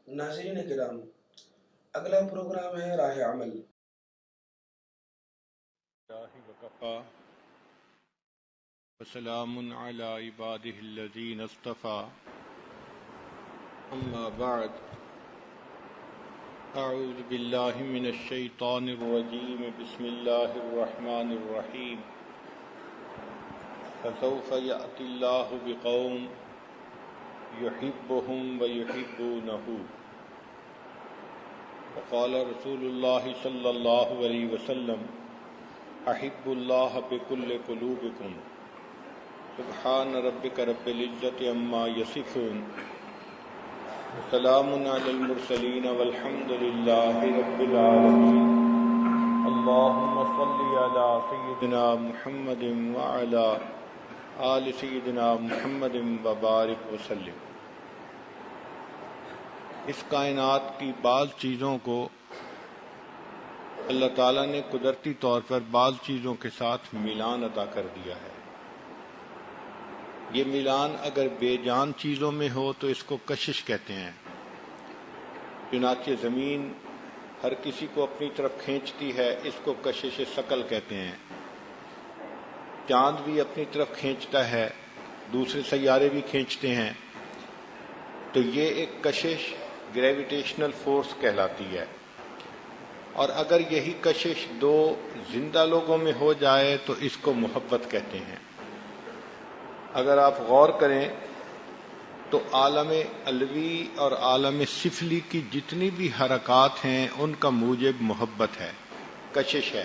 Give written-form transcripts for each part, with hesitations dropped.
ناظرین کرام، اگلا پروگرام ہے راہ عمل۔ وكفى وسلام على عباده الذين اصطفى أما بعد أعوذ بالله من الشيطان الرجيم بسم الله الرحمن الرحيم فسوف يأتي الله بقوم يحبهم ويحبونه وقال رسول الله صلى الله عليه وسلم احب الله بكل قلوبكم سبحان ربك رب العزة عما يصفون وسلام على المرسلين والحمد لله رب العالمين اللهم صل على سيدنا محمد وعلى آل سيدنا محمد وبارك وسلم۔ اس کائنات کی بعض چیزوں کو اللہ تعالیٰ نے قدرتی طور پر بعض چیزوں کے ساتھ ملان عطا کر دیا ہے۔ یہ ملان اگر بے جان چیزوں میں ہو تو اس کو کشش کہتے ہیں۔ چنانچہ زمین ہر کسی کو اپنی طرف کھینچتی ہے، اس کو کشش ثقل کہتے ہیں۔ چاند بھی اپنی طرف کھینچتا ہے، دوسرے سیارے بھی کھینچتے ہیں، تو یہ ایک کشش گریویٹیشنل فورس کہلاتی ہے۔ اور اگر یہی کشش دو زندہ لوگوں میں ہو جائے تو اس کو محبت کہتے ہیں۔ اگر آپ غور کریں تو عالم علوی اور عالم سفلی کی جتنی بھی حرکات ہیں ان کا موجب محبت ہے، کشش ہے۔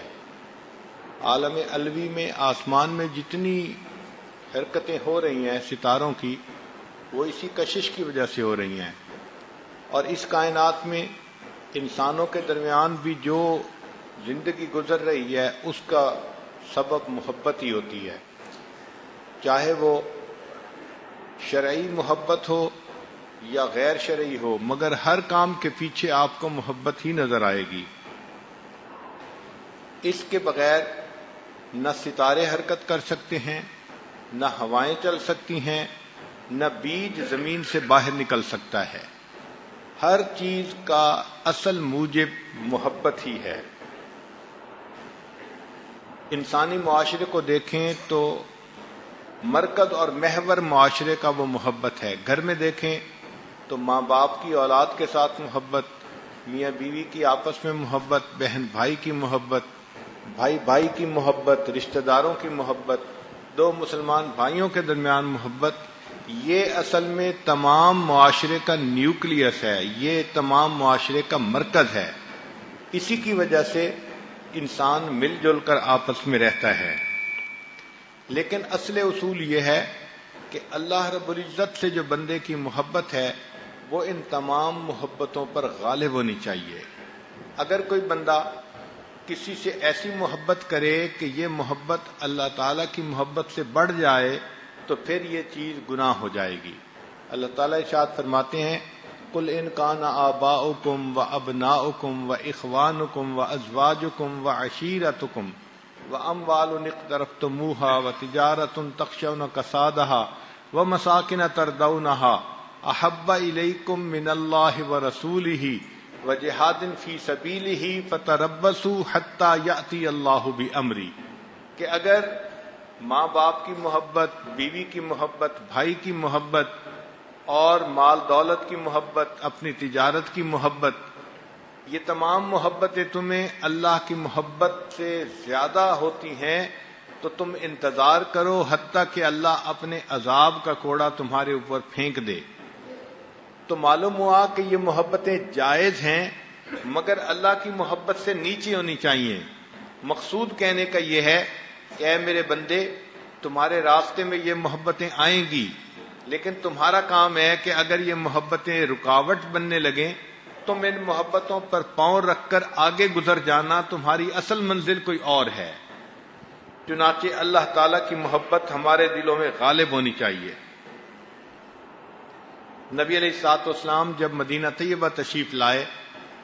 عالم علوی میں آسمان میں جتنی حرکتیں ہو رہی ہیں ستاروں کی، وہ اسی کشش کی وجہ سے ہو رہی ہیں۔ اور اس کائنات میں انسانوں کے درمیان بھی جو زندگی گزر رہی ہے اس کا سبب محبت ہی ہوتی ہے، چاہے وہ شرعی محبت ہو یا غیر شرعی ہو، مگر ہر کام کے پیچھے آپ کو محبت ہی نظر آئے گی۔ اس کے بغیر نہ ستارے حرکت کر سکتے ہیں، نہ ہوائیں چل سکتی ہیں، نہ بیج زمین سے باہر نکل سکتا ہے۔ ہر چیز کا اصل موجب محبت ہی ہے۔ انسانی معاشرے کو دیکھیں تو مرکز اور محور معاشرے کا وہ محبت ہے۔ گھر میں دیکھیں تو ماں باپ کی اولاد کے ساتھ محبت، میاں بیوی کی آپس میں محبت، بہن بھائی کی محبت، بھائی بھائی کی محبت، رشتہ داروں کی محبت، دو مسلمان بھائیوں کے درمیان محبت، یہ اصل میں تمام معاشرے کا نیوکلیس ہے، یہ تمام معاشرے کا مرکز ہے۔ اسی کی وجہ سے انسان مل جل کر آپس میں رہتا ہے۔ لیکن اصل اصول یہ ہے کہ اللہ رب العزت سے جو بندے کی محبت ہے وہ ان تمام محبتوں پر غالب ہونی چاہیے۔ اگر کوئی بندہ کسی سے ایسی محبت کرے کہ یہ محبت اللہ تعالیٰ کی محبت سے بڑھ جائے تو پھر یہ چیز گناہ ہو جائے گی۔ اللہ تعالیٰ ارشاد فرماتے ہیں قُلْ إِنْ كَانَ آبَاؤُكُمْ وَأَبْنَاؤُكُمْ وَإِخْوَانُكُمْ وَأَزْوَاجُكُمْ وَعَشِيرَتُكُمْ وَأَمْوَالٌ اقْتَرَفْتُمُوهَا وَتِجَارَةٌ تَخْشَوْنَ كَسَادَهَا وَمَسَاكِنَ تَرْضَوْنَهَا أَحَبَّ إِلَيْكُمْ مِنَ اللَّهِ وَرَسُولِهِ وَجِهَادٍ فِي سَبِيلِهِ فَتَرَبَّصُوا حَتَّى يَأْتِيَ اللَّهُ بِأَمْرِهِ کہ اگر ماں باپ کی محبت، بیوی کی محبت، بھائی کی محبت اور مال دولت کی محبت، اپنی تجارت کی محبت، یہ تمام محبتیں تمہیں اللہ کی محبت سے زیادہ ہوتی ہیں تو تم انتظار کرو حتیٰ کہ اللہ اپنے عذاب کا کوڑا تمہارے اوپر پھینک دے۔ تو معلوم ہوا کہ یہ محبتیں جائز ہیں مگر اللہ کی محبت سے نیچے ہونی چاہیے۔ مقصود کہنے کا یہ ہے کہ اے میرے بندے، تمہارے راستے میں یہ محبتیں آئیں گی، لیکن تمہارا کام ہے کہ اگر یہ محبتیں رکاوٹ بننے لگیں تم ان محبتوں پر پاؤں رکھ کر آگے گزر جانا، تمہاری اصل منزل کوئی اور ہے۔ چنانچہ اللہ تعالیٰ کی محبت ہمارے دلوں میں غالب ہونی چاہیے۔ نبی علیہ الصلوۃ والسلام جب مدینہ طیبہ تشریف لائے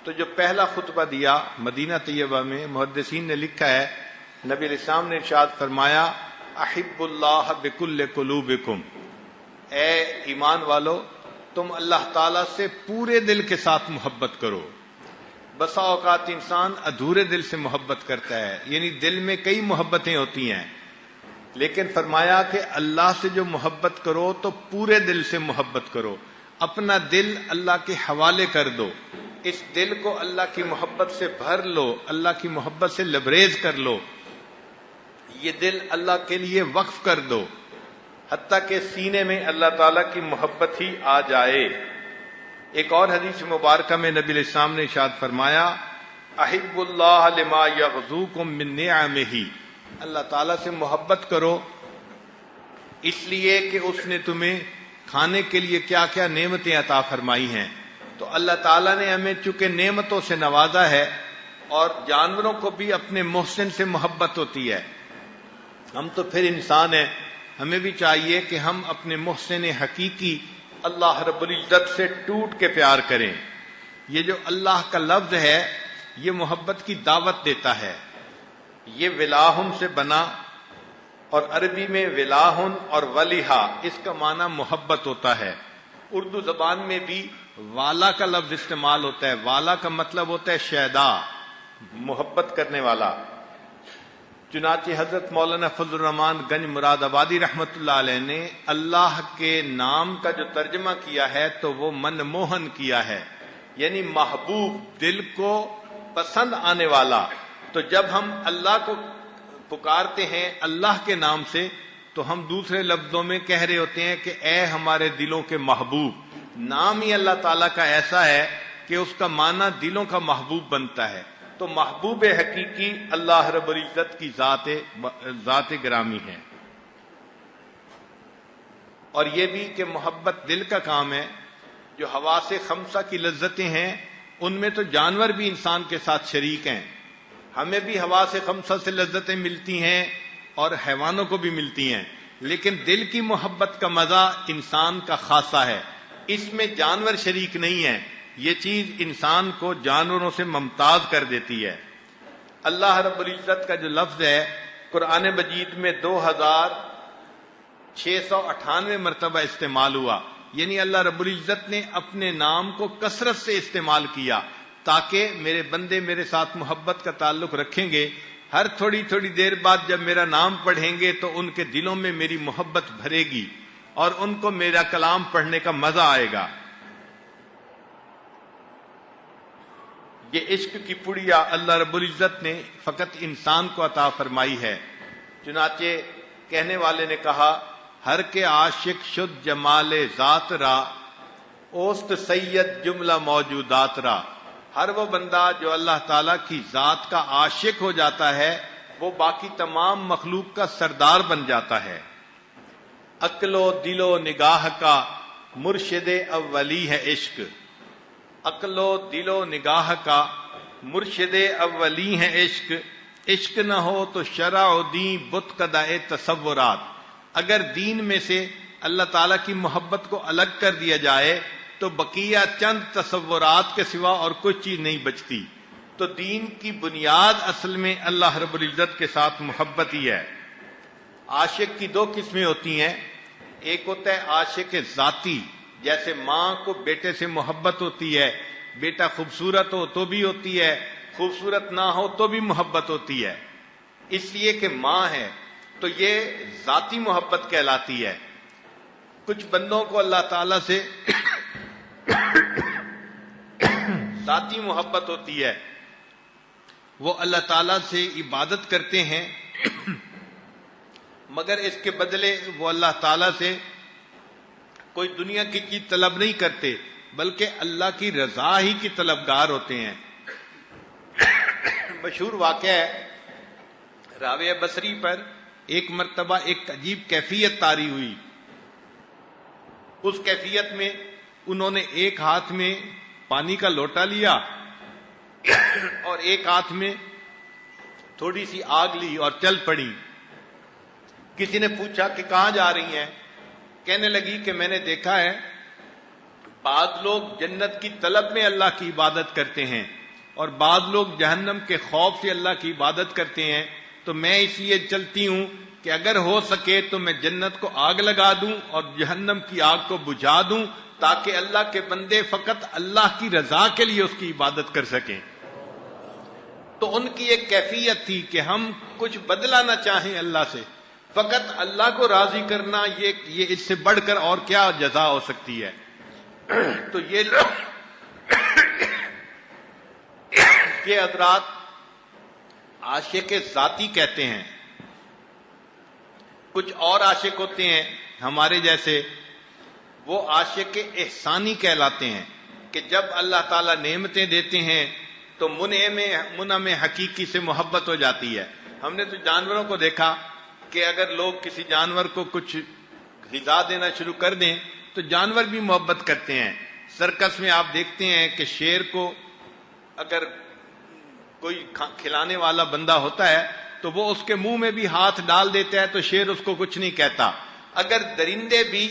تو جو پہلا خطبہ دیا مدینہ طیبہ میں، محدثین نے لکھا ہے نبی علیہ السلام نے ارشاد فرمایا احب اللہ بکل قلوبکم، اے ایمان والو تم اللہ تعالیٰ سے پورے دل کے ساتھ محبت کرو. بسا اوقات انسان ادھورے دل سے محبت کرتا ہے، یعنی دل میں کئی محبتیں ہوتی ہیں، لیکن فرمایا کہ اللہ سے جو محبت کرو تو پورے دل سے محبت کرو. اپنا دل اللہ کے حوالے کر دو، اس دل کو اللہ کی محبت سے بھر لو، اللہ کی محبت سے لبریز کر لو، یہ دل اللہ کے لیے وقف کر دو، حتیٰ کہ سینے میں اللہ تعالیٰ کی محبت ہی آ جائے. ایک اور حدیث مبارکہ میں نبی علیہ السلام نے ارشاد فرمایا احب اللہ لما یغزوکم من نعمہ، اللہ تعالیٰ سے محبت کرو اس لیے کہ اس نے تمہیں کھانے کے لیے کیا کیا نعمتیں عطا فرمائی ہیں. تو اللہ تعالیٰ نے ہمیں چونکہ نعمتوں سے نوازا ہے، اور جانوروں کو بھی اپنے محسن سے محبت ہوتی ہے، ہم تو پھر انسان ہیں، ہمیں بھی چاہیے کہ ہم اپنے محسن حقیقی اللہ رب العزت سے ٹوٹ کے پیار کریں. یہ جو اللہ کا لفظ ہے یہ محبت کی دعوت دیتا ہے. یہ ولاہن سے بنا، اور عربی میں ولاہن اور ولیہا اس کا معنی محبت ہوتا ہے. اردو زبان میں بھی والا کا لفظ استعمال ہوتا ہے. والا کا مطلب ہوتا ہے شیدا، محبت کرنے والا. چنانچہ حضرت مولانا فضل الرحمان گنج مراد آبادی رحمۃ اللہ علیہ نے اللہ کے نام کا جو ترجمہ کیا ہے تو وہ من موہن کیا ہے، یعنی محبوب، دل کو پسند آنے والا. تو جب ہم اللہ کو پکارتے ہیں اللہ کے نام سے تو ہم دوسرے لفظوں میں کہہ رہے ہوتے ہیں کہ اے ہمارے دلوں کے محبوب. نام ہی اللہ تعالیٰ کا ایسا ہے کہ اس کا معنی دلوں کا محبوب بنتا ہے. تو محبوب حقیقی اللہ رب العزت کی ذات گرامی ہے. اور یہ بھی کہ محبت دل کا کام ہے. جو حواس خمسہ کی لذتیں ہیں ان میں تو جانور بھی انسان کے ساتھ شریک ہیں. ہمیں بھی حواس خمسہ سے لذتیں ملتی ہیں اور حیوانوں کو بھی ملتی ہیں، لیکن دل کی محبت کا مزہ انسان کا خاصہ ہے، اس میں جانور شریک نہیں ہیں. یہ چیز انسان کو جانوروں سے ممتاز کر دیتی ہے. اللہ رب العزت کا جو لفظ ہے قرآن مجید میں 2698 مرتبہ استعمال ہوا، یعنی اللہ رب العزت نے اپنے نام کو کثرت سے استعمال کیا تاکہ میرے بندے میرے ساتھ محبت کا تعلق رکھیں گے. ہر تھوڑی تھوڑی دیر بعد جب میرا نام پڑھیں گے تو ان کے دلوں میں میری محبت بھرے گی اور ان کو میرا کلام پڑھنے کا مزہ آئے گا. یہ عشق کی پڑیا اللہ رب العزت نے فقط انسان کو عطا فرمائی ہے. چنانچہ کہنے والے نے کہا ہر کے عاشق شد جمال ذات را، اوست سید جملہ موجودات را. ہر وہ بندہ جو اللہ تعالیٰ کی ذات کا عاشق ہو جاتا ہے وہ باقی تمام مخلوق کا سردار بن جاتا ہے. عقل و دل و نگاہ کا مرشد اولی ہے عشق. عقل و دل و نگاہ کا مرشد اولی ہے عشق. عشق نہ ہو تو شرع و دین بت قدائے تصورات. اگر دین میں سے اللہ تعالیٰ کی محبت کو الگ کر دیا جائے تو بقیہ چند تصورات کے سوا اور کوئی چیز نہیں بچتی. تو دین کی بنیاد اصل میں اللہ رب العزت کے ساتھ محبت ہی ہے. عاشق کی دو قسمیں ہوتی ہیں. ایک ہوتا ہے عاشق ذاتی، جیسے ماں کو بیٹے سے محبت ہوتی ہے، بیٹا خوبصورت ہو تو بھی ہوتی ہے، خوبصورت نہ ہو تو بھی محبت ہوتی ہے، اس لیے کہ ماں ہے. تو یہ ذاتی محبت کہلاتی ہے. کچھ بندوں کو اللہ تعالیٰ سے ذاتی محبت ہوتی ہے، وہ اللہ تعالیٰ سے عبادت کرتے ہیں مگر اس کے بدلے وہ اللہ تعالیٰ سے کوئی دنیا کی چیز طلب نہیں کرتے بلکہ اللہ کی رضا ہی کی طلبگار ہوتے ہیں. مشہور واقعہ ہے، راویہ بصری پر ایک مرتبہ ایک عجیب کیفیت طاری ہوئی. اس کیفیت میں انہوں نے ایک ہاتھ میں پانی کا لوٹا لیا اور ایک ہاتھ میں تھوڑی سی آگ لی اور چل پڑی. کسی نے پوچھا کہ کہاں جا رہی ہیں؟ کہنے لگی کہ میں نے دیکھا ہے بعض لوگ جنت کی طلب میں اللہ کی عبادت کرتے ہیں اور بعض لوگ جہنم کے خوف سے اللہ کی عبادت کرتے ہیں، تو میں اس لیے چلتی ہوں کہ کہ اگر ہو سکے تو میں جنت کو آگ لگا دوں اور جہنم کی آگ کو بجھا دوں، تاکہ اللہ کے بندے فقط اللہ کی رضا کے لیے اس کی عبادت کر سکیں۔ تو ان کی ایک کیفیت تھی کہ ہم کچھ بدلہ نہ چاہیں اللہ سے، فقط اللہ کو راضی کرنا، یہ اس سے بڑھ کر اور کیا جزا ہو سکتی ہے۔ تو یہ حضرات عاشق ذاتی کہتے ہیں۔ کچھ اور عاشق ہوتے ہیں ہمارے جیسے، وہ عاشق احسانی کہلاتے ہیں کہ جب اللہ تعالیٰ نعمتیں دیتے ہیں تو منعم حقیقی سے محبت ہو جاتی ہے۔ ہم نے تو جانوروں کو دیکھا کہ اگر لوگ کسی جانور کو کچھ غذا دینا شروع کر دیں تو جانور بھی محبت کرتے ہیں۔ سرکس میں آپ دیکھتے ہیں کہ شیر کو اگر کوئی کھلانے والا بندہ ہوتا ہے تو وہ اس کے منہ میں بھی ہاتھ ڈال دیتا ہے تو شیر اس کو کچھ نہیں کہتا۔ اگر درندے بھی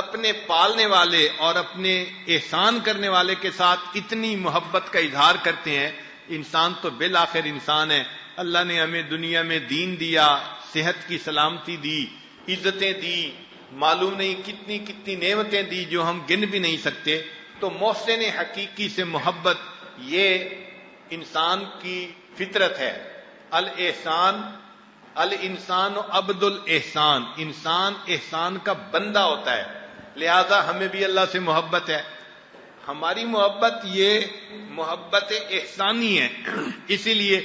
اپنے پالنے والے اور اپنے احسان کرنے والے کے ساتھ اتنی محبت کا اظہار کرتے ہیں، انسان تو بالآخر انسان ہے۔ اللہ نے ہمیں دنیا میں دین دیا، صحت کی سلامتی دی، عزتیں دی، معلوم نہیں کتنی کتنی نعمتیں دی جو ہم گن بھی نہیں سکتے۔ تو محسن حقیقی سے محبت یہ انسان کی فطرت ہے۔ الانسان عبد الاحسان، انسان احسان کا بندہ ہوتا ہے، لہذا ہمیں بھی اللہ سے محبت ہے۔ ہماری محبت یہ محبت احسانی ہے، اسی لیے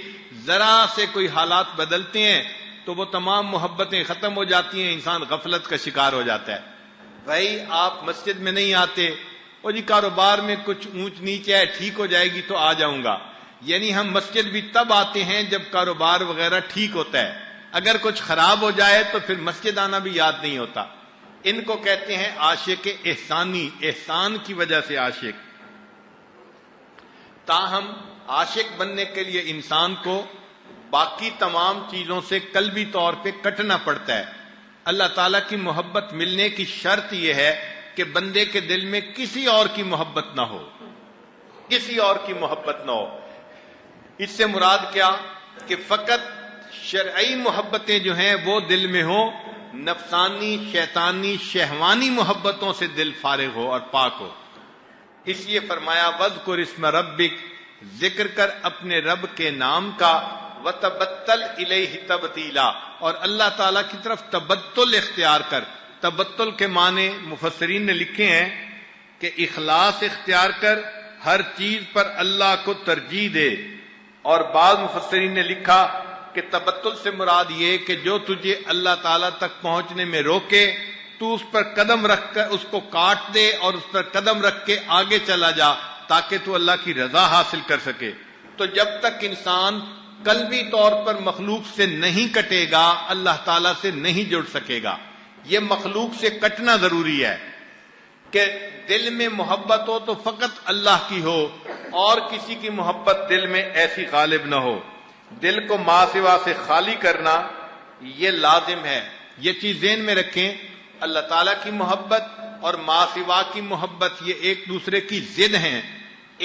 ذرا سے کوئی حالات بدلتے ہیں تو وہ تمام محبتیں ختم ہو جاتی ہیں، انسان غفلت کا شکار ہو جاتا ہے۔ بھائی آپ مسجد میں نہیں آتے، اور جی کاروبار میں کچھ اونچ نیچ ہے، ٹھیک ہو جائے گی تو آ جاؤں گا۔ یعنی ہم مسجد بھی تب آتے ہیں جب کاروبار وغیرہ ٹھیک ہوتا ہے، اگر کچھ خراب ہو جائے تو پھر مسجد آنا بھی یاد نہیں ہوتا۔ ان کو کہتے ہیں عاشق احسانی، احسان کی وجہ سے عاشق۔ تاہم عاشق بننے کے لیے انسان کو باقی تمام چیزوں سے قلبی طور پہ کٹنا پڑتا ہے۔ اللہ تعالیٰ کی محبت ملنے کی شرط یہ ہے کہ بندے کے دل میں کسی اور کی محبت نہ ہو، کسی اور کی محبت نہ ہو۔ اس سے مراد کیا کہ فقط شرعی محبتیں جو ہیں وہ دل میں ہوں، نفسانی شیطانی شہوانی محبتوں سے دل فارغ ہو اور پاک ہو۔ اس لیے فرمایا وَاذْكُرِ اسْمَ رَبِّكَ، ذکر کر اپنے رب کے نام کا، وَتَبَتَّلْ إِلَيْهِ تَبْتِيلًا، اور اللہ تعالیٰ کی طرف تبتل اختیار کر۔ تبتل کے معنی مفسرین نے لکھے ہیں کہ اخلاص اختیار کر، ہر چیز پر اللہ کو ترجیح دے۔ اور بعض مفسرین نے لکھا کہ تبتل سے مراد یہ کہ جو تجھے اللہ تعالیٰ تک پہنچنے میں روکے تو اس پر قدم رکھ کر اس کو کاٹ دے اور اس پر قدم رکھ کے آگے چلا جا تاکہ تو اللہ کی رضا حاصل کر سکے۔ تو جب تک انسان قلبی طور پر مخلوق سے نہیں کٹے گا اللہ تعالیٰ سے نہیں جڑ سکے گا۔ یہ مخلوق سے کٹنا ضروری ہے کہ دل میں محبت ہو تو فقط اللہ کی ہو اور کسی کی محبت دل میں ایسی غالب نہ ہو۔ دل کو ما سوا سے خالی کرنا یہ لازم ہے۔ یہ چیز ذہن میں رکھیں، اللہ تعالیٰ کی محبت اور ما سوا کی محبت یہ ایک دوسرے کی ضد ہیں۔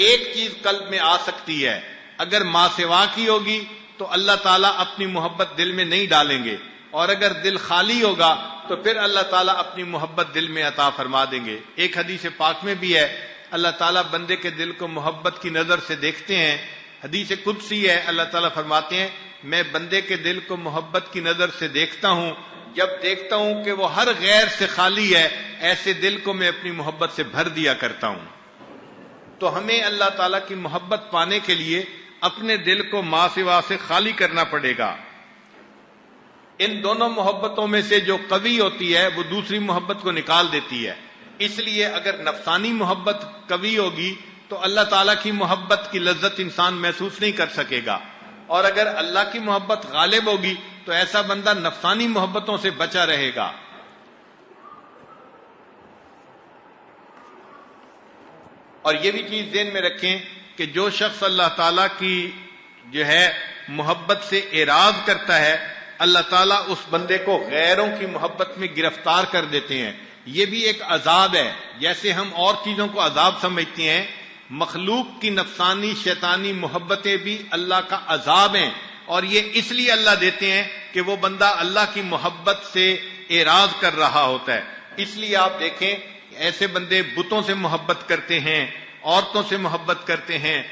ایک چیز قلب میں آ سکتی ہے، اگر ما سوا کی ہوگی تو اللہ تعالیٰ اپنی محبت دل میں نہیں ڈالیں گے، اور اگر دل خالی ہوگا تو پھر اللہ تعالیٰ اپنی محبت دل میں عطا فرما دیں گے۔ ایک حدیث پاک میں بھی ہے اللہ تعالیٰ بندے کے دل کو محبت کی نظر سے دیکھتے ہیں۔ حدیث قدسی ہے، اللہ تعالیٰ فرماتے ہیں میں بندے کے دل کو محبت کی نظر سے دیکھتا ہوں، جب دیکھتا ہوں کہ وہ ہر غیر سے خالی ہے ایسے دل کو میں اپنی محبت سے بھر دیا کرتا ہوں۔ تو ہمیں اللہ تعالیٰ کی محبت پانے کے لیے اپنے دل کو ما سوا سے خالی کرنا پڑے گا۔ ان دونوں محبتوں میں سے جو قوی ہوتی ہے وہ دوسری محبت کو نکال دیتی ہے۔ اس لیے اگر نفسانی محبت قوی ہوگی تو اللہ تعالیٰ کی محبت کی لذت انسان محسوس نہیں کر سکے گا، اور اگر اللہ کی محبت غالب ہوگی تو ایسا بندہ نفسانی محبتوں سے بچا رہے گا۔ اور یہ بھی چیز ذہن میں رکھیں کہ جو شخص اللہ تعالیٰ کی جو ہے محبت سے اعراض کرتا ہے اللہ تعالیٰ اس بندے کو غیروں کی محبت میں گرفتار کر دیتے ہیں۔ یہ بھی ایک عذاب ہے، جیسے ہم اور چیزوں کو عذاب سمجھتے ہیں، مخلوق کی نفسانی شیطانی محبتیں بھی اللہ کا عذاب ہیں، اور یہ اس لیے اللہ دیتے ہیں کہ وہ بندہ اللہ کی محبت سے اعراض کر رہا ہوتا ہے. اس لیے آپ دیکھیں ایسے بندے بتوں سے محبت کرتے ہیں، عورتوں سے محبت کرتے ہیں،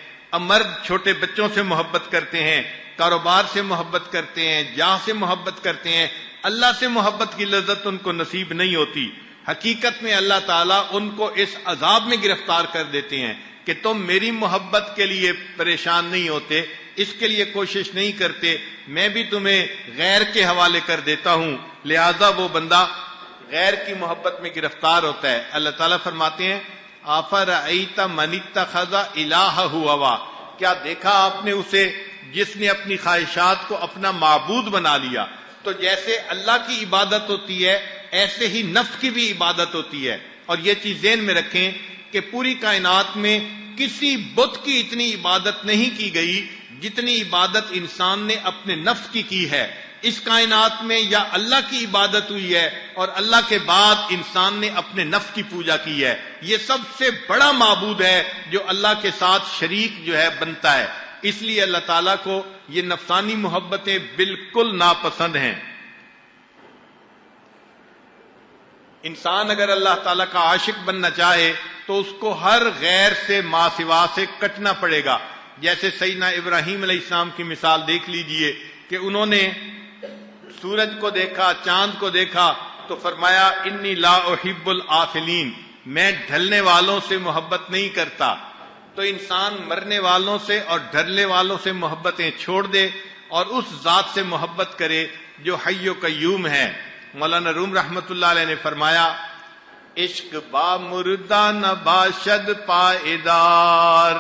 مرد چھوٹے بچوں سے محبت کرتے ہیں، کاروبار سے محبت کرتے ہیں، جاہ سے محبت کرتے ہیں. اللہ سے محبت کی لذت ان کو نصیب نہیں ہوتی. حقیقت میں اللہ تعالیٰ ان کو اس عذاب میں گرفتار کر دیتے ہیں کہ تم میری محبت کے لیے پریشان نہیں ہوتے، اس کے لیے کوشش نہیں کرتے، میں بھی تمہیں غیر کے حوالے کر دیتا ہوں. لہذا وہ بندہ غیر کی محبت میں گرفتار ہوتا ہے. اللہ تعالیٰ فرماتے ہیں آفرأیت من اتخذ الہہ ہوا، کیا دیکھا آپ نے اسے جس نے اپنی خواہشات کو اپنا معبود بنا لیا. تو جیسے اللہ کی عبادت ہوتی ہے ایسے ہی نفس کی بھی عبادت ہوتی ہے. اور یہ چیز ذہن میں رکھیں کہ پوری کائنات میں کسی بت کی اتنی عبادت نہیں کی گئی جتنی عبادت انسان نے اپنے نفس کی ہے. اس کائنات میں یا اللہ کی عبادت ہوئی ہے اور اللہ کے بعد انسان نے اپنے نفس کی پوجا کی ہے. یہ سب سے بڑا معبود ہے جو اللہ کے ساتھ شریک جو ہے بنتا ہے. اس لیے اللہ تعالیٰ کو یہ نفسانی محبتیں بالکل ناپسند ہیں. انسان اگر اللہ تعالیٰ کا عاشق بننا چاہے تو اس کو ہر غیر سے ما سوا سے کٹنا پڑے گا. جیسے سیدنا ابراہیم علیہ السلام کی مثال دیکھ لیجئے کہ انہوں نے سورج کو دیکھا، چاند کو دیکھا تو فرمایا انی لا احب الآفلین، میں ڈھلنے والوں سے محبت نہیں کرتا. تو انسان مرنے والوں سے اور ڈھلنے والوں سے محبتیں چھوڑ دے اور اس ذات سے محبت کرے جو حی و قیوم ہے. مولانا روم رحمت اللہ علیہ نے فرمایا عشق با مردہ نہ باشد پائیدار،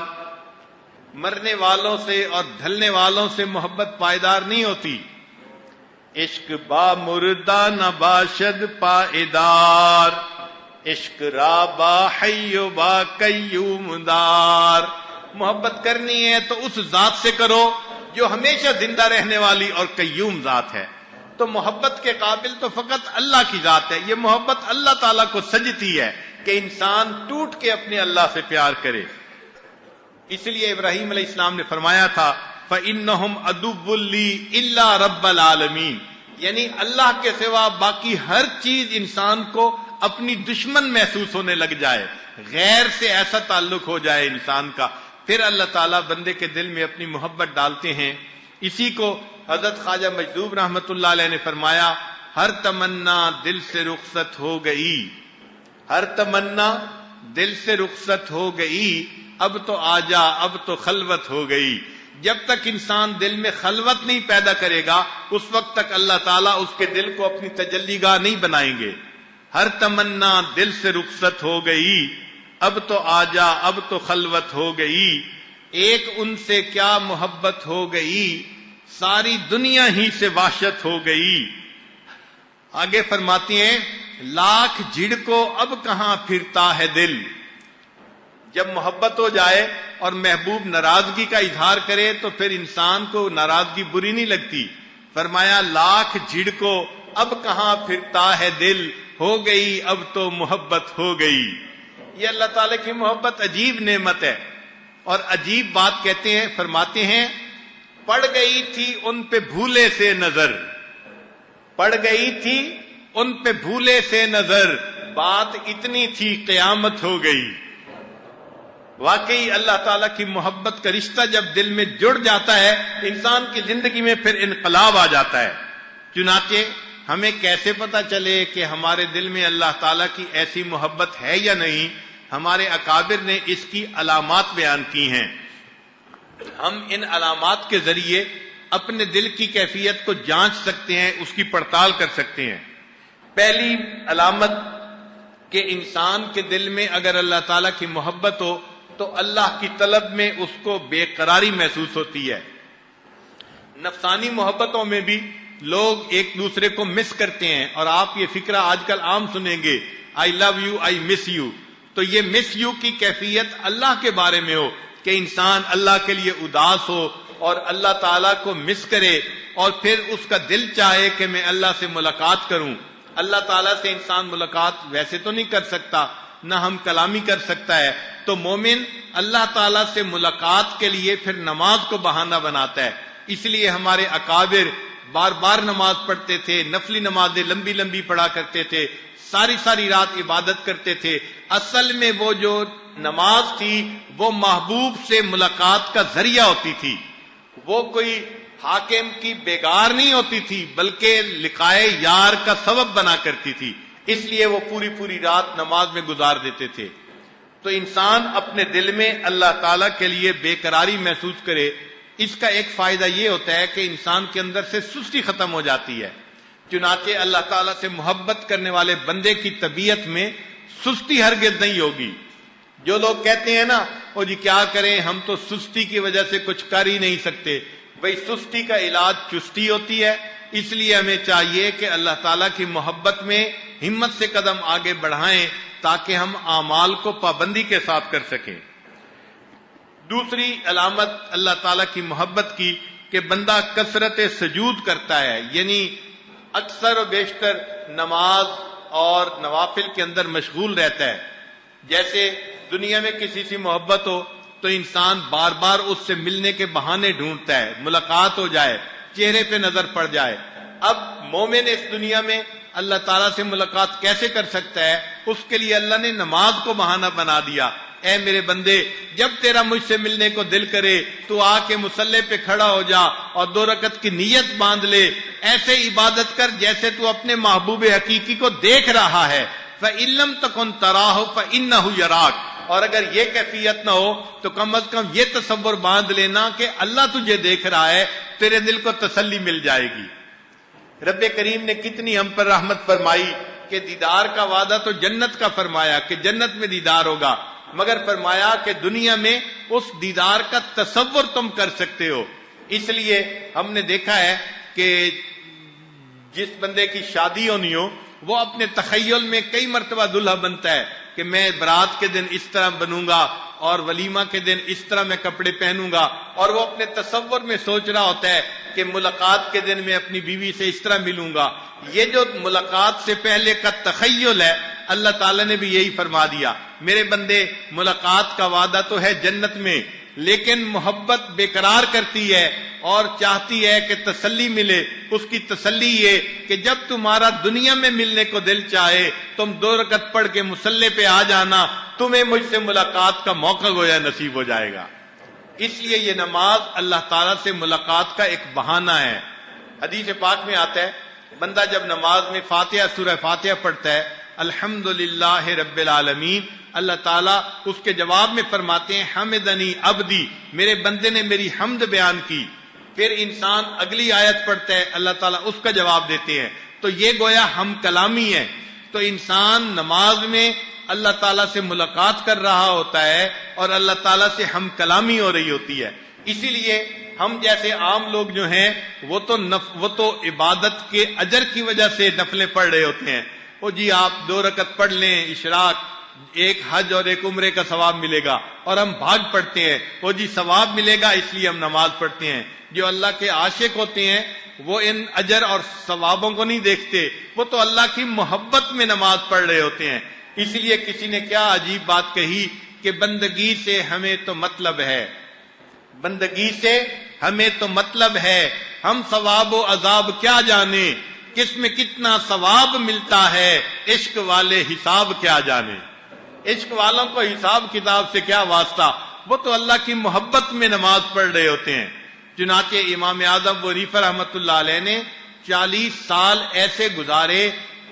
مرنے والوں سے اور ڈھلنے والوں سے محبت پائیدار نہیں ہوتی. عشق با مردہ نہ باشد پائیدار، عشق را با حی و با قیوم دار. محبت کرنی ہے تو اس ذات سے کرو جو ہمیشہ زندہ رہنے والی اور قیوم ذات ہے. تو محبت کے قابل تو فقط اللہ کی ذات ہے. یہ محبت اللہ تعالیٰ کو سجتی ہے کہ انسان ٹوٹ کے اپنے اللہ سے پیار کرے. اس لیے ابراہیم علیہ السلام نے فرمایا تھا فَإِنَّهُمْ عَدُوٌّ لِّي إِلَّا رَبَّ الْعَالَمِينَ، یعنی اللہ کے سوا باقی ہر چیز انسان کو اپنی دشمن محسوس ہونے لگ جائے، غیر سے ایسا تعلق ہو جائے انسان کا، پھر اللہ تعالیٰ بندے کے دل میں اپنی محبت ڈالتے ہیں. اسی کو حضرت خواجہ مجذوب رحمت اللہ علیہ نے فرمایا ہر تمنا دل سے رخصت ہو گئی، ہر تمنا دل سے رخصت ہو گئی، اب تو آجا اب تو خلوت ہو گئی. جب تک انسان دل میں خلوت نہیں پیدا کرے گا اس وقت تک اللہ تعالیٰ اس کے دل کو اپنی تجلی گاہ نہیں بنائیں گے. ہر تمنا دل سے رخصت ہو گئی، اب تو آجا اب تو خلوت ہو گئی، ایک ان سے کیا محبت ہو گئی، ساری دنیا ہی سے وحشت ہو گئی. آگے فرماتی ہیں لاکھ جھڑ کو اب کہاں پھرتا ہے دل. جب محبت ہو جائے اور محبوب ناراضگی کا اظہار کرے تو پھر انسان کو ناراضگی بری نہیں لگتی. فرمایا لاکھ جھڑ کو اب کہاں پھرتا ہے دل، ہو گئی اب تو محبت ہو گئی. یہ اللہ تعالیٰ کی محبت عجیب نعمت ہے. اور عجیب بات کہتے ہیں، فرماتے ہیں پڑ گئی تھی ان پہ بھولے سے نظر، پڑ گئی تھی ان پہ بھولے سے نظر، بات اتنی تھی قیامت ہو گئی. واقعی اللہ تعالیٰ کی محبت کا رشتہ جب دل میں جڑ جاتا ہے انسان کی زندگی میں پھر انقلاب آ جاتا ہے. چنانچہ ہمیں کیسے پتا چلے کہ ہمارے دل میں اللہ تعالیٰ کی ایسی محبت ہے یا نہیں؟ ہمارے اکابر نے اس کی علامات بیان کی ہیں. ہم ان علامات کے ذریعے اپنے دل کی کیفیت کو جانچ سکتے ہیں، اس کی پڑتال کر سکتے ہیں. پہلی علامت کہ انسان کے دل میں اگر اللہ تعالیٰ کی محبت ہو تو اللہ کی طلب میں اس کو بے قراری محسوس ہوتی ہے. نفسانی محبتوں میں بھی لوگ ایک دوسرے کو مس کرتے ہیں، اور آپ یہ فکرہ آج کل عام سنیں گے آئی love you I miss you. تو یہ مس یو کی کیفیت اللہ کے بارے میں ہو کہ انسان اللہ کے لیے اداس ہو اور اللہ تعالیٰ کو مس کرے اور پھر اس کا دل چاہے کہ میں اللہ سے ملاقات کروں. اللہ تعالیٰ سے انسان ملاقات ویسے تو نہیں کر سکتا، نہ ہم کلامی کر سکتا ہے. تو مومن اللہ تعالیٰ سے ملاقات کے لیے پھر نماز کو بہانہ بناتا ہے. اس لیے ہمارے اکابر بار بار نماز پڑھتے تھے، نفلی نمازیں لمبی لمبی پڑھا کرتے تھے، ساری ساری رات عبادت کرتے تھے۔ اصل میں وہ جو نماز تھی وہ محبوب سے ملاقات کا ذریعہ ہوتی تھی، وہ کوئی حاکم کی بیگار نہیں ہوتی تھی بلکہ لقائے یار کا سبب بنا کرتی تھی، اس لیے وہ پوری پوری رات نماز میں گزار دیتے تھے۔ تو انسان اپنے دل میں اللہ تعالیٰ کے لیے بے قراری محسوس کرے، اس کا ایک فائدہ یہ ہوتا ہے کہ انسان کے اندر سے سستی ختم ہو جاتی ہے۔ چنانچہ اللہ تعالیٰ سے محبت کرنے والے بندے کی طبیعت میں سستی ہرگز نہیں ہوگی۔ جو لوگ کہتے ہیں نا وہ جی کیا کریں ہم تو سستی کی وجہ سے کچھ کر ہی نہیں سکتے، بھئی سستی کا علاج چستی ہوتی ہے، اس لیے ہمیں چاہیے کہ اللہ تعالیٰ کی محبت میں ہمت سے قدم آگے بڑھائیں تاکہ ہم اعمال کو پابندی کے ساتھ کر سکیں۔ دوسری علامت اللہ تعالیٰ کی محبت کی کہ بندہ کثرت سجود کرتا ہے، یعنی اکثر و بیشتر نماز اور نوافل کے اندر مشغول رہتا ہے۔ جیسے دنیا میں کسی سے محبت ہو تو انسان بار بار اس سے ملنے کے بہانے ڈھونڈتا ہے، ملاقات ہو جائے، چہرے پہ نظر پڑ جائے۔ اب مومن اس دنیا میں اللہ تعالیٰ سے ملاقات کیسے کر سکتا ہے؟ اس کے لیے اللہ نے نماز کو بہانہ بنا دیا۔ اے میرے بندے، جب تیرا مجھ سے ملنے کو دل کرے تو آ کے مصلی پہ کھڑا ہو جا اور 2 رکعت کی نیت باندھ لے، ایسے عبادت کر جیسے تو اپنے محبوب حقیقی کو دیکھ رہا ہے۔ فَإِن لَّمْ تَكُن تَرَاهُ فَإِنَّهُ يَرَاكَ، اور اگر یہ کیفیت نہ ہو تو کم از کم یہ تصور باندھ لینا کہ اللہ تجھے دیکھ رہا ہے، تیرے دل کو تسلی مل جائے گی۔ رب کریم نے کتنی ہم پر رحمت فرمائی کہ دیدار کا وعدہ تو جنت کا فرمایا کہ جنت میں دیدار ہوگا، مگر فرمایا کہ دنیا میں اس دیدار کا تصور تم کر سکتے ہو۔ اس لیے ہم نے دیکھا ہے کہ جس بندے کی شادی ہونی ہو وہ اپنے تخیل میں کئی مرتبہ دلہا بنتا ہے کہ میں برات کے دن اس طرح بنوں گا اور ولیمہ کے دن اس طرح میں کپڑے پہنوں گا، اور وہ اپنے تصور میں سوچ رہا ہوتا ہے کہ ملاقات کے دن میں اپنی بیوی سے اس طرح ملوں گا۔ یہ جو ملاقات سے پہلے کا تخیل ہے، اللہ تعالیٰ نے بھی یہی فرما دیا، میرے بندے ملاقات کا وعدہ تو ہے جنت میں، لیکن محبت بے قرار کرتی ہے اور چاہتی ہے کہ تسلی ملے۔ اس کی تسلی یہ کہ جب تمہارا دنیا میں ملنے کو دل چاہے تم 2 رکعت پڑھ کے مصلی پہ آ جانا، تمہیں مجھ سے ملاقات کا موقع گویا نصیب ہو جائے گا۔ اس لیے یہ نماز اللہ تعالیٰ سے ملاقات کا ایک بہانہ ہے۔ حدیث پاک میں آتا ہے بندہ جب نماز میں فاتحہ سورہ فاتحہ پڑھتا ہے الحمدللہ رب العالمین، اللہ تعالیٰ اس کے جواب میں فرماتے ہیں حمدنی عبدی، میرے بندے نے میری حمد بیان کی۔ پھر انسان اگلی آیت پڑھتا ہے، اللہ تعالیٰ اس کا جواب دیتے ہیں، تو یہ گویا ہم کلامی ہے۔ تو انسان نماز میں اللہ تعالیٰ سے ملاقات کر رہا ہوتا ہے اور اللہ تعالیٰ سے ہم کلامی ہو رہی ہوتی ہے۔ اسی لیے ہم جیسے عام لوگ جو ہیں وہ تو عبادت کے اجر کی وجہ سے نفلیں پڑھ رہے ہوتے ہیں، وہ جی آپ 2 رکعت پڑھ لیں اشراق، ایک حج اور ایک عمرے کا ثواب ملے گا، اور ہم بھاگ پڑھتے ہیں، وہ جی ثواب ملے گا اس لیے ہم نماز پڑھتے ہیں۔ جو اللہ کے عاشق ہوتے ہیں وہ ان اجر اور ثوابوں کو نہیں دیکھتے، وہ تو اللہ کی محبت میں نماز پڑھ رہے ہوتے ہیں۔ اس لیے کسی نے کیا عجیب بات کہی کہ بندگی سے ہمیں تو مطلب ہے، بندگی سے ہمیں تو مطلب ہے، ہم ثواب و عذاب کیا جانے، کس میں کتنا ثواب ملتا ہے، عشق والے حساب کیا جانے۔ عشق والوں کو حساب کتاب سے کیا واسطہ، وہ تو اللہ کی محبت میں نماز پڑھ رہے ہوتے ہیں۔ چنانچہ امام اعظم ابو حنیفہ رحمۃ اللہ علیہ نے 40 سال ایسے گزارے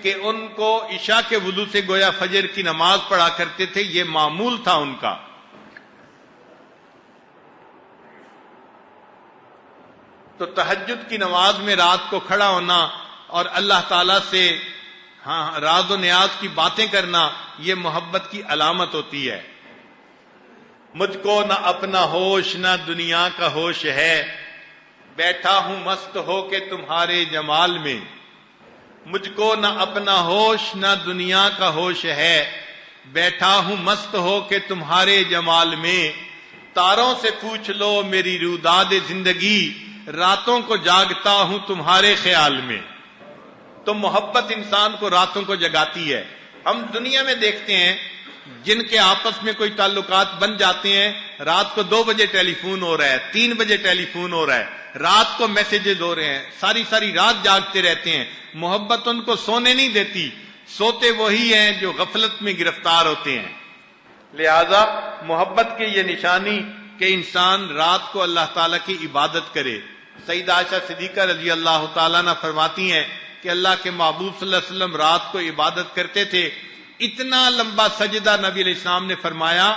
کہ ان کو عشاء کے وضو سے گویا فجر کی نماز پڑھا کرتے تھے، یہ معمول تھا ان کا۔ تو تہجد کی نماز میں رات کو کھڑا ہونا اور اللہ تعالیٰ سے راز و نیاز کی باتیں کرنا، یہ محبت کی علامت ہوتی ہے۔ مجھ کو نہ اپنا ہوش نہ دنیا کا ہوش ہے، بیٹھا ہوں مست ہو کے تمہارے جمال میں۔ مجھ کو نہ اپنا ہوش نہ دنیا کا ہوش ہے، بیٹھا ہوں مست ہو کے تمہارے جمال میں۔ تاروں سے پوچھ لو میری روداد زندگی، راتوں کو جاگتا ہوں تمہارے خیال میں۔ تو محبت انسان کو راتوں کو جگاتی ہے۔ ہم دنیا میں دیکھتے ہیں جن کے آپس میں کوئی تعلقات بن جاتے ہیں، رات کو 2 بجے ٹیلی فون ہو رہا ہے، 3 بجے ٹیلی فون ہو رہا ہے، رات کو میسیجز ہو رہے ہیں، ساری رات جاگتے رہتے ہیں، محبت ان کو سونے نہیں دیتی، سوتے وہی ہیں جو غفلت میں گرفتار ہوتے ہیں۔ لہذا محبت کی یہ نشانی کہ انسان رات کو اللہ تعالیٰ کی عبادت کرے۔ سیدہ عائشہ صدیقہ رضی اللہ تعالیٰ عنہ فرماتی ہیں کہ اللہ کے محبوب صلی اللہ علیہ وسلم رات کو عبادت کرتے تھے، اتنا لمبا سجدہ نبی علیہ السلام نے فرمایا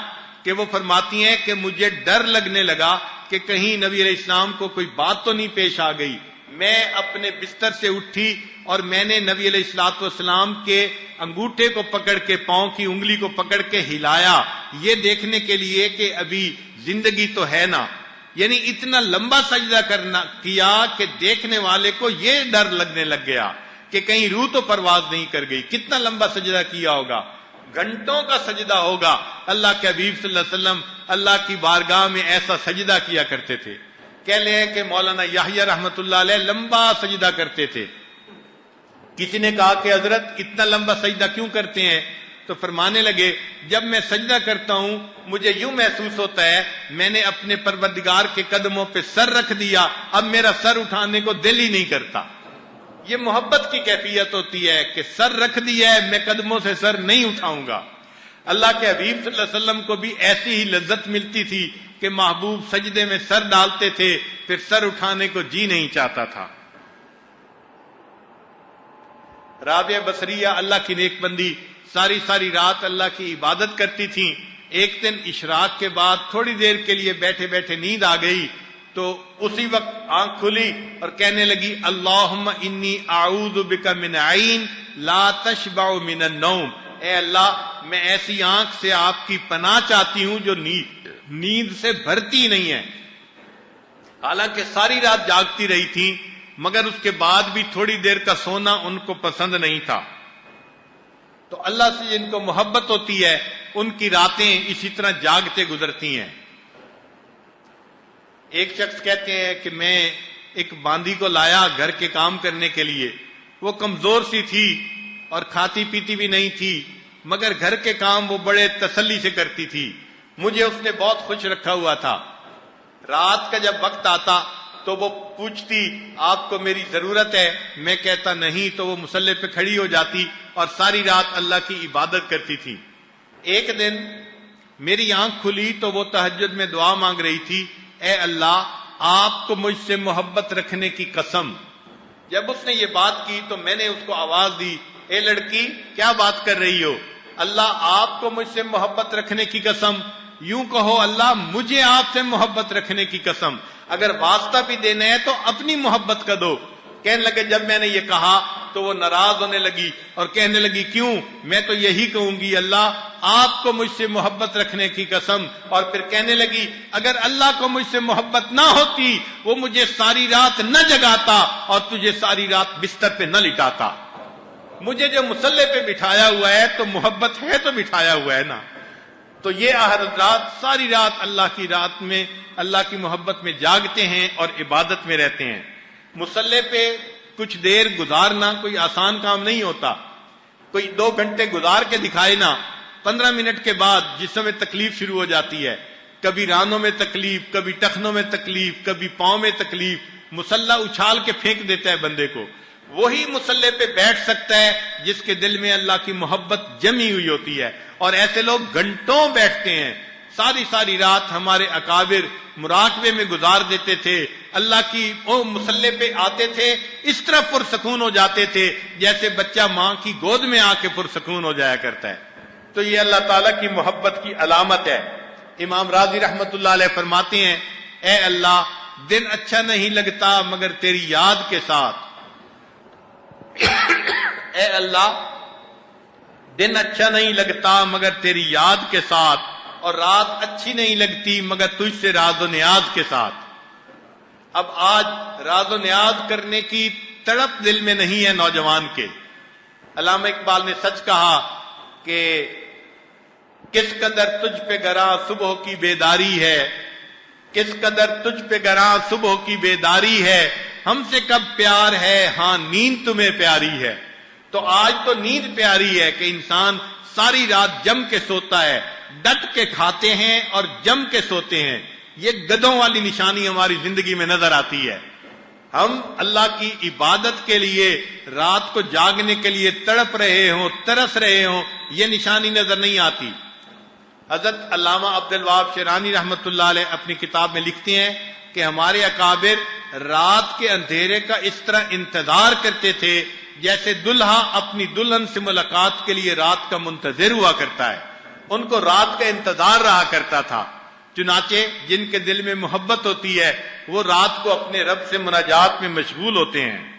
کہ وہ فرماتی ہیں کہ مجھے ڈر لگنے لگا کہ کہیں نبی علیہ السلام کو کوئی بات تو نہیں پیش آ گئی۔ میں اپنے بستر سے اٹھی اور میں نے نبی علیہ الصلوۃ والسلام کے انگوٹھے کو پکڑ کے، پاؤں کی انگلی کو پکڑ کے ہلایا، یہ دیکھنے کے لیے کہ ابھی زندگی تو ہے نا۔ یعنی اتنا لمبا سجدہ کیا کہ دیکھنے والے کو یہ ڈر لگنے لگ گیا کہ کہیں روح تو پرواز نہیں کر گئی۔ کتنا لمبا سجدہ کیا ہوگا، گھنٹوں کا سجدہ ہوگا۔ اللہ کے حبیب صلی اللہ علیہ وسلم اللہ کی بارگاہ میں ایسا سجدہ کیا کرتے تھے۔ کہہ لیں کہ مولانا یحییٰ رحمۃ اللہ علیہ لمبا سجدہ کرتے تھے۔ کسی نے کہا کہ حضرت اتنا لمبا سجدہ کیوں کرتے ہیں؟ تو فرمانے لگے جب میں سجدہ کرتا ہوں مجھے یوں محسوس ہوتا ہے میں نے اپنے پروردگار کے قدموں پہ سر رکھ دیا، اب میرا سر اٹھانے کو دل ہی نہیں کرتا۔ یہ محبت کی کیفیت ہوتی ہے کہ سر رکھ دیا ہے، میں قدموں سے سر نہیں اٹھاؤں گا۔ اللہ کے حبیب صلی اللہ علیہ وسلم کو بھی ایسی ہی لذت ملتی تھی کہ محبوب سجدے میں سر ڈالتے تھے، پھر سر اٹھانے کو جی نہیں چاہتا تھا۔ رابعہ بصریہ اللہ کی نیک بندی ساری رات اللہ کی عبادت کرتی تھیں۔ ایک دن اشراق کے بعد تھوڑی دیر کے لیے بیٹھے بیٹھے نیند آ گئی تو اسی وقت آنکھ کھلی اور کہنے لگی اللہم انی اعوذ بک من عین لا تشبع من النوم، اے اللہ میں ایسی آنکھ سے آپ کی پناہ چاہتی ہوں جو نیند سے بھرتی نہیں ہے۔ حالانکہ ساری رات جاگتی رہی تھی مگر اس کے بعد بھی تھوڑی دیر کا سونا ان کو پسند نہیں تھا۔ تو اللہ سے جن کو محبت ہوتی ہے ان کی راتیں اسی طرح جاگتے گزرتی ہیں۔ ایک شخص کہتے ہیں کہ میں ایک باندی کو لایا گھر کے کام کرنے کے لیے، وہ کمزور سی تھی اور کھاتی پیتی بھی نہیں تھی مگر گھر کے کام وہ بڑے تسلی سے کرتی تھی، مجھے اس نے بہت خوش رکھا ہوا تھا۔ رات کا جب وقت آتا تو وہ پوچھتی آپ کو میری ضرورت ہے، میں کہتا نہیں تو وہ مصلی پہ کھڑی ہو جاتی اور ساری رات اللہ کی عبادت کرتی تھی۔ ایک دن میری آنکھ کھلی تو وہ تہجد میں دعا مانگ رہی تھی، اے اللہ آپ کو مجھ سے محبت رکھنے کی قسم۔ جب اس نے یہ بات کی تو میں نے اس کو آواز دی، اے لڑکی کیا بات کر رہی ہو؟ اللہ آپ کو مجھ سے محبت رکھنے کی قسم، یوں کہو اللہ مجھے آپ سے محبت رکھنے کی قسم، اگر واسطہ بھی دینا ہے تو اپنی محبت کا دو۔ کہنے لگے جب میں نے یہ کہا تو وہ ناراض ہونے لگی اور کہنے لگی کیوں؟ میں تو یہی کہوں گی اللہ آپ کو مجھ سے محبت رکھنے کی قسم، اور پھر کہنے لگی اگر اللہ کو مجھ سے محبت نہ ہوتی وہ مجھے ساری رات نہ جگاتا اور تجھے ساری رات بستر پہ نہ لٹاتا۔ مجھے جو مصلی پہ بٹھایا ہوا ہے تو محبت ہے تو بٹھایا ہوا ہے نا۔ تو یہ حضرات ساری رات اللہ کی رات میں اللہ کی محبت میں جاگتے ہیں اور عبادت میں رہتے ہیں۔ مصلی پہ کچھ دیر گزارنا کوئی آسان کام نہیں ہوتا، کوئی 2 گھنٹے گزار کے دکھائے نا، 15 منٹ کے بعد جسم میں تکلیف شروع ہو جاتی ہے، کبھی رانوں میں تکلیف، کبھی ٹخنوں میں تکلیف، کبھی پاؤں میں تکلیف، مصلی اچھال کے پھینک دیتا ہے بندے کو۔ وہی مصلی پہ بیٹھ سکتا ہے جس کے دل میں اللہ کی محبت جمی ہوئی ہوتی ہے، اور ایسے لوگ گھنٹوں بیٹھتے ہیں۔ ساری رات ہمارے اکابر مراقبے میں گزار دیتے تھے، اللہ کی مصلی پہ آتے تھے اس طرح پرسکون ہو جاتے تھے جیسے بچہ ماں کی گود میں آ کے پرسکون ہو جایا کرتا ہے۔ تو یہ اللہ تعالیٰ کی محبت کی علامت ہے۔ امام راضی رحمت اللہ علیہ فرماتے ہیں اے اللہ دن اچھا نہیں لگتا مگر تیری یاد کے ساتھ، اے اللہ دن اچھا نہیں لگتا مگر تیری یاد کے ساتھ، اور رات اچھی نہیں لگتی مگر تجھ سے راز و نیاز کے ساتھ۔ اب آج راز و نیاز کرنے کی تڑپ دل میں نہیں ہے نوجوان کے۔ علامہ اقبال نے سچ کہا کہ کس قدر تجھ پہ گراں صبح کی بیداری ہے، کس قدر تجھ پہ گراں صبح کی بیداری ہے، ہم سے کب پیار ہے ہاں نیند تمہیں پیاری ہے۔ تو آج تو نیند پیاری ہے کہ انسان ساری رات جم کے سوتا ہے، ڈٹ کے کھاتے ہیں اور جم کے سوتے ہیں۔ یہ گدھوں والی نشانی ہماری زندگی میں نظر آتی ہے۔ ہم اللہ کی عبادت کے لیے رات کو جاگنے کے لیے تڑپ رہے ہوں، ترس رہے ہوں، یہ نشانی نظر نہیں آتی۔ حضرت علامہ عبد الوہاب شیرانی رحمۃ اللہ علیہ اپنی کتاب میں لکھتے ہیں کہ ہمارے اکابر رات کے اندھیرے کا اس طرح انتظار کرتے تھے جیسے دلہا اپنی دلہن سے ملاقات کے لیے رات کا منتظر ہوا کرتا ہے۔ ان کو رات کا انتظار رہا کرتا تھا۔ چنانچہ جن کے دل میں محبت ہوتی ہے وہ رات کو اپنے رب سے مناجات میں مشغول ہوتے ہیں۔